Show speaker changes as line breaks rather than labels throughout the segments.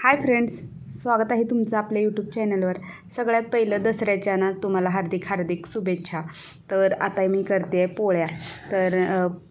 Hi friends, स्वागत आहे तुमचं आपल्या यूट्यूब चॅनलवर. सगळ्यात पहिलं दसऱ्याच्या ना तुम्हाला हार्दिक हार्दिक शुभेच्छा. तर आता मी करते आहे पोळ्या. तर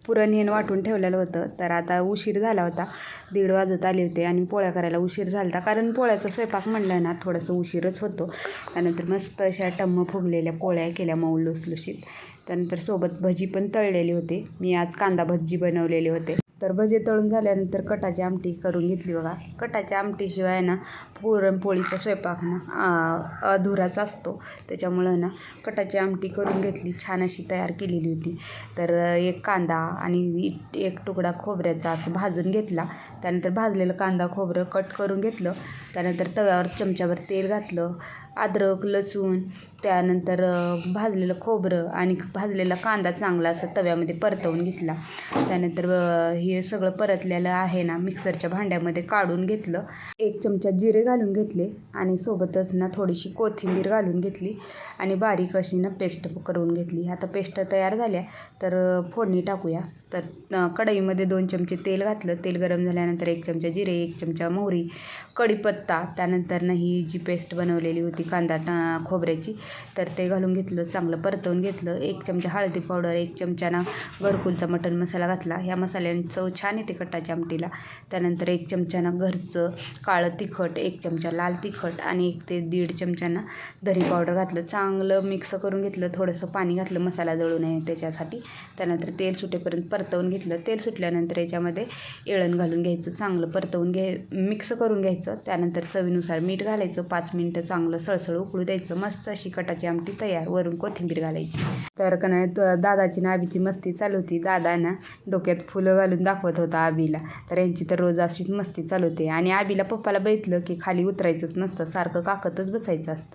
पुरण हे वाटून ठेवलेलं होतं. तर आता उशीर झाला होता, 1:30 वाजत आले होते आणि पोळ्या करायला उशीर झाला होता. कारण पोळ्याचा स्वयंपाक म्हणलं ना थोडंसं उशीरच होतो. त्यानंतर मस्त अशा टम्म फुगलेल्या पोळ्या केल्या मऊ लुसलुशीत. त्यानंतर सोबत भजी पण तळलेली होती. मी आज कांदा भजी बनवलेले होते. तर भजे तळून झाल्यानंतर कटाची आमटी करून घेतली बघा. कटाच्या आमटीशिवाय ना पुरणपोळीचा स्वयंपाक ना अधुराच असतो. त्याच्यामुळं ना कटाची आमटी करून घेतली, छान अशी तयार केलेली होती. तर एक कांदा आणि एक तुकडा खोबऱ्याचा असं भाजून घेतला. त्यानंतर भाजलेलं कांदा खोबरं कट करून घेतलं. त्यानंतर तव्यावर चमच्याभर तेल घातलं, अद्रक लसूण, त्यानंतर भाजलेलं खोबरं आणि भाजलेला कांदा चांगला असं तव्यामध्ये परतवून घेतला. त्यानंतर हे सगळं परतलेलं आहे ना मिक्सरच्या भांड्यामध्ये काढून घेतलं. 1 चमचा जिरे घालून घेतले आणि सोबतच ना थोडीशी कोथिंबीर घालून घेतली आणि बारीक अशी ना पेस्ट करून घेतली. आता पेस्ट तयार झाल्या तर फोडणी टाकूया. तर कढईमध्ये 2 चमचे तेल घातलं. तेल गरम झाल्यानंतर 1 चमचा जिरे, 1 चमचा मोहरी, कढीपत्ता, त्यानंतर ना ही जी पेस्ट बनवलेली होती कांदा खोबऱ्याची तर ते घालून घेतलं, चांगलं परतवून घेतलं. 1 चमचा हळदी पावडर, 1 चमचा ना घरकुलचा मटण मसाला घातला. ह्या मसाल्याने चव छान येते कटाच्या आमटीला. त्यानंतर 1 चमचा ना घरचं काळं तिखट, 1 चमचा लाल तिखट आणि 1 ते 1.5 चमचा ना धनी पावडर घातलं. चांगलं मिक्स करून घेतलं. थोडंसं पाणी घातलं मसाला जळू नये त्याच्यासाठी. त्यानंतर तेल सुटेपर्यंत परतवून घेतलं. तेल सुटल्यानंतर याच्यामध्ये येळण घालून घ्यायचं, चांगलं परतवून मिक्स करून घ्यायचं. त्यानंतर चवीनुसार मीठ घालायचं. 5 मिनटं चांगलं सळसळ उकळू द्यायचं. मस्त अशी कटाची आमटी तयार. वरून कोथिंबीर घालायची. तर का नाही दादाची ना आबीची मस्ती चालू होती. दादा ना डोक्यात फुलं घालून दाखवत होता आबीला. तर यांची तर रोज अशीच मस्ती चालू होते आणि आबीला पप्पाला बघितलं की खाली उतरायचंच नसतं, सारखं काकतच बसायचं असतं.